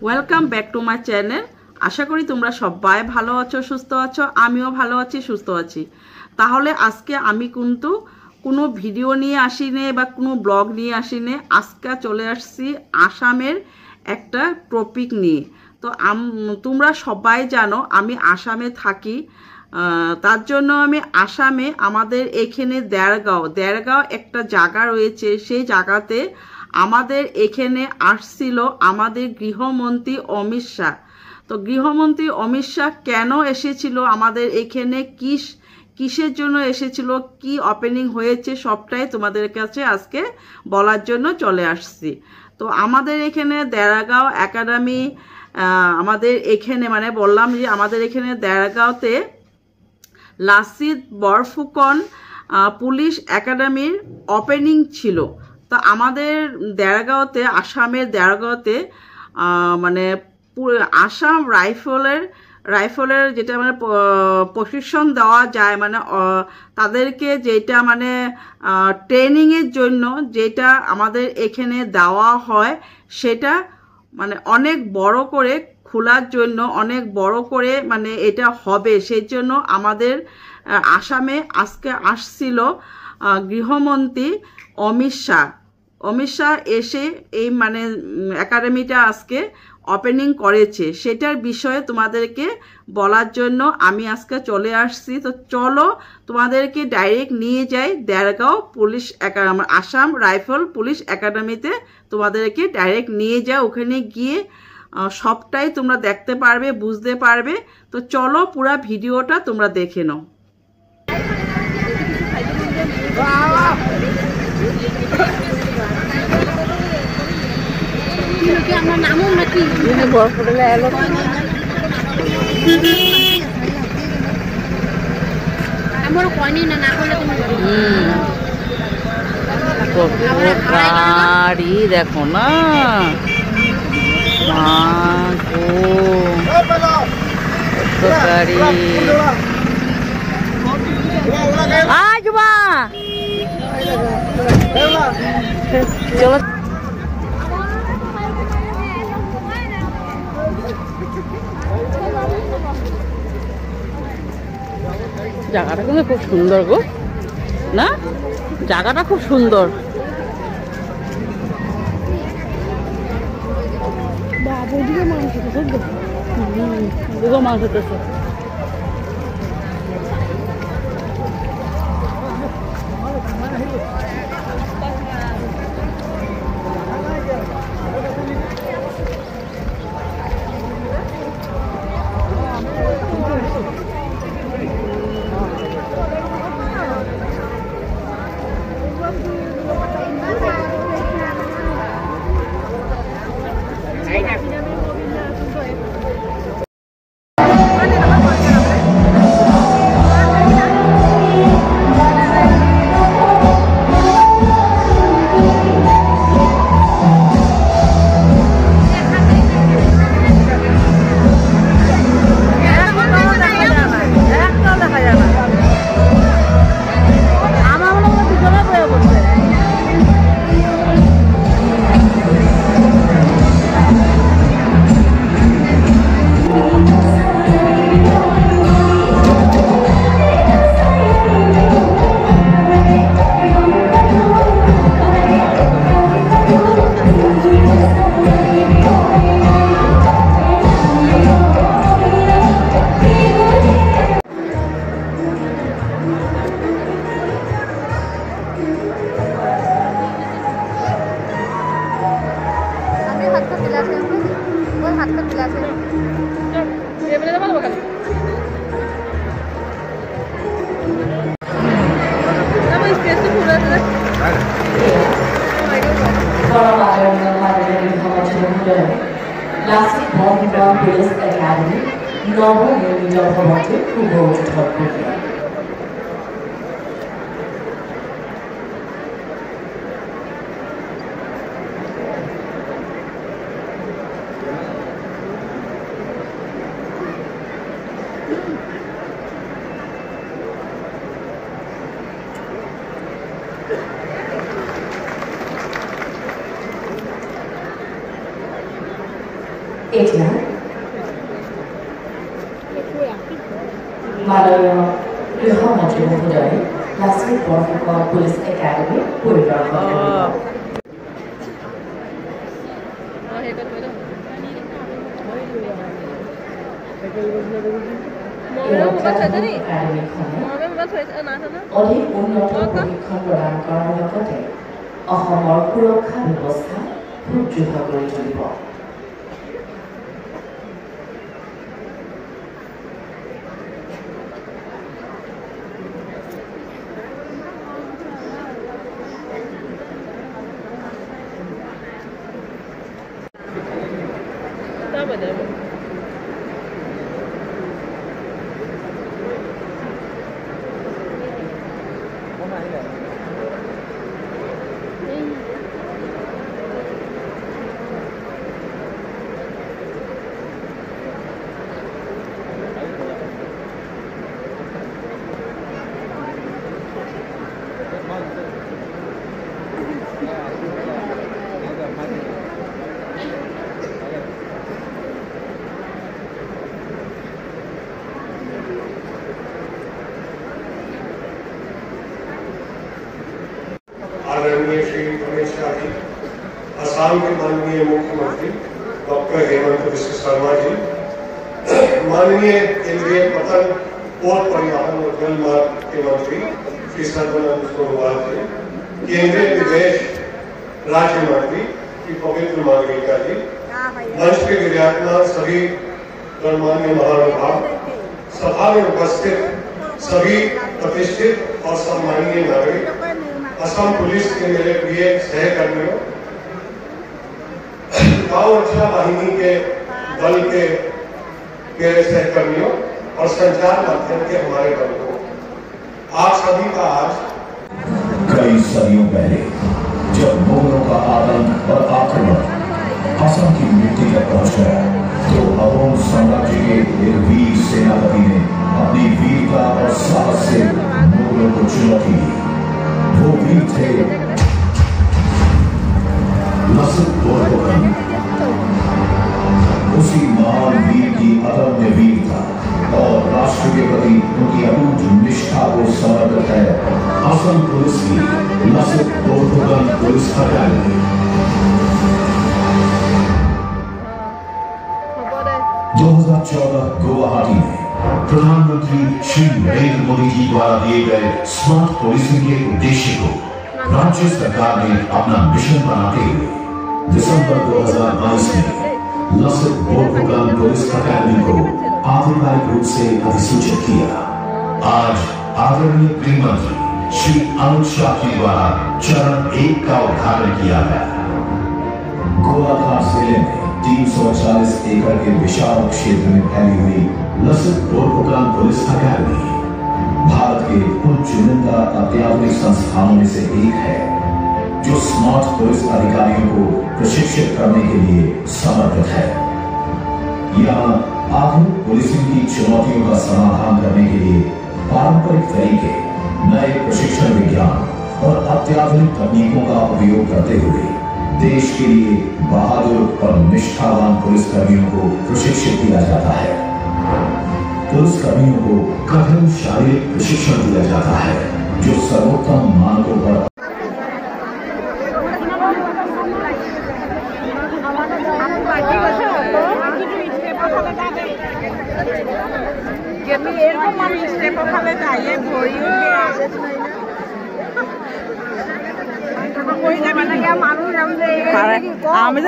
Welcome back to my channel. আশা করি তোমরা সবাই ভালো আছো, সুস্থ আছো। আমিও ভালো আছি, সুস্থ আছি। তাহলে আজকে আমি কিন্তু কোনো ভিডিও নিয়ে আসিনি বা কোনো ব্লগ নিয়ে আসিনি। আজকে চলে আসছি আসামের একটা টপিক নিয়ে। তো তোমরা সবাই জানো আমি আসামে থাকি। তার জন্য আমি আসামে আমাদের এখানে দেড়গাঁও একটা জায়গা রয়েছে। সেই জায়গাতে আমাদের এখানে আসছিল আমাদের গৃহমন্ত্রী অমিত শাহ। তো গৃহমন্ত্রী অমিত শাহ কেন এসেছিল আমাদের এখানে, কিসের জন্য এসেছিল, কি ওপেনিং হয়েছে, সবটাই তোমাদের কাছে আজকে বলার জন্য চলে আসছি। তো আমাদের এখানে দেড়গাঁও একাডেমি, আমাদের এখানে মানে বললাম যে আমাদের এখানে দেড়গাঁওতে লাসিত বরফুকন পুলিশ একাডেমির ওপেনিং ছিল। তো আমাদের দেড়গাঁওতে, আসামের দেড়গাঁওতে মানে আসাম রাইফলের যেটা মানে প্রশিক্ষণ দেওয়া যায়, মানে তাদেরকে যেটা মানে ট্রেনিংয়ের জন্য যেটা আমাদের এখানে দেওয়া হয়, সেটা মানে অনেক বড় করে খোলার জন্য, অনেক বড় করে মানে এটা হবে, সেই জন্য আমাদের আসামে আজকে আসছিল গৃহমন্ত্রী অমিত শাহ এসে এই মানে একাডেমিটা আজকে ওপেনিং করেছে। সেটার বিষয়ে তোমাদেরকে বলার জন্য আমি আজকে চলে আসছি। তো চলো তোমাদেরকে ডাইরেক্ট নিয়ে যাই দেড়গাঁও আসাম রাইফেল পুলিশ একাডেমিতে। তোমাদেরকে ডাইরেক্ট নিয়ে যাও, ওখানে গিয়ে সবটাই তোমরা দেখতে পারবে, বুঝতে পারবে। তো চলো পুরো ভিডিওটা তোমরা দেখে নাও। আমার নামও নাকি বরফুটলে এলো আমার কয়নি না করলে গাড়ি দেখো না, গাড়ি চলো। জায়গাটা কিন্তু খুব সুন্দর গো, না? জায়গাটা খুব সুন্দর। মাংস হতেছে, লাসিত বরফুকন পুলিশ একাডেমি নবনির্মিত ভবনটি শুভ উদ্বোধন করলেন। এতিয়া মাননীয় গৃহমন্ত্ৰী মহোদয়ে লাচিত বৰফুকন পুলিচ একাডেমী পৰিদৰ্শন কৰিব। অধিক উন্নত প্ৰশিক্ষণ প্ৰদান কৰাৰ লগতে অসমৰ সুৰক্ষা ব্যৱস্থা সুদৃঢ় কৰি তুলিব। आदरणीय श्री अमित शाह जी, असम के माननीय मुख्यमंत्री डॉक्टर हेमंत बिस्वा शर्मा जी, माननीय केंद्रीय पतन और परिवहन और जल मार्ग के मंत्री श्री सर्बानंद सोनोवाल जी, केंद्रीय विदेश राज्य मंत्री श्री पवित्र मालविका जी, मंच के विराजमान सभी गणमान्य महानुभाव, सभा में उपस्थित सभी प्रतिष्ठित और सम्मानीय नागरिक, असम पुलिस के मेरे प्रिय सहकर्मियों, गांव रक्षा वाहिनी के दल के मेरे सहकर्मियों और संचार माध्यम के हमारे बंधुओं, आप सभी का आज कई सदियों पहले जब मुगलों का आतंक और आक्रमण असम की मिट्टी तक पहुंच गया तो अहोम साम्राज्य के एक वीर सेनापति ने अपनी वीरता और साहस से मुगलों को चुनौती दी। वो वीर थे लसित बोरफुकन। उसी महान वीर की अदम्य वीरता और राष्ट्र के प्रति उनकी अटूट निष्ठा को समर्पित है असम पुलिस की लसित बोरफुकन पुलिस अकादमी। 2014 गुवाहाटी में प्रधानमंत्री श्री नरेंद्र मोदी जी द्वारा दिए गए स्मार्ट पुलिसिंग के उद्देश्य को राज्य सरकार ने अपना मिशन बनाते हुए दिसंबर 2022 में लसित बोरफुकन पुलिस अकादमी को आधिकारिक रूप से अधिसूचित किया। आज आदरणीय गृह मंत्री श्री अमित शाह जी द्वारा चरण 1 का उद्घाटन किया गया। गोलाघाट जिले में 340 एकड़ के विशाल क्षेत्र में फैली हुई लसित बोरफुकन पुलिस अकादमी भारत के उन चुनिंदा अत्याधुनिक संस्थानों में से एक है जो स्मार्ट पुलिस अधिकारियों को प्रशिक्षित करने के लिए समर्पित है। यहाँ आधुनिक पुलिसिंग की चुनौतियों का समाधान करने के लिए पारंपरिक तरीके, नए प्रशिक्षण विज्ञान और अत्याधुनिक तकनीकों का उपयोग करते हुए देश के लिए बहादुर और निष्ठावान पुलिसकर्मियों को प्रशिक्षित किया जाता है। पुलिसकर्मियों को कठिन शारीरिक प्रशिक्षण दिया जाता है जो सर्वोत्तम मानकों पर আমি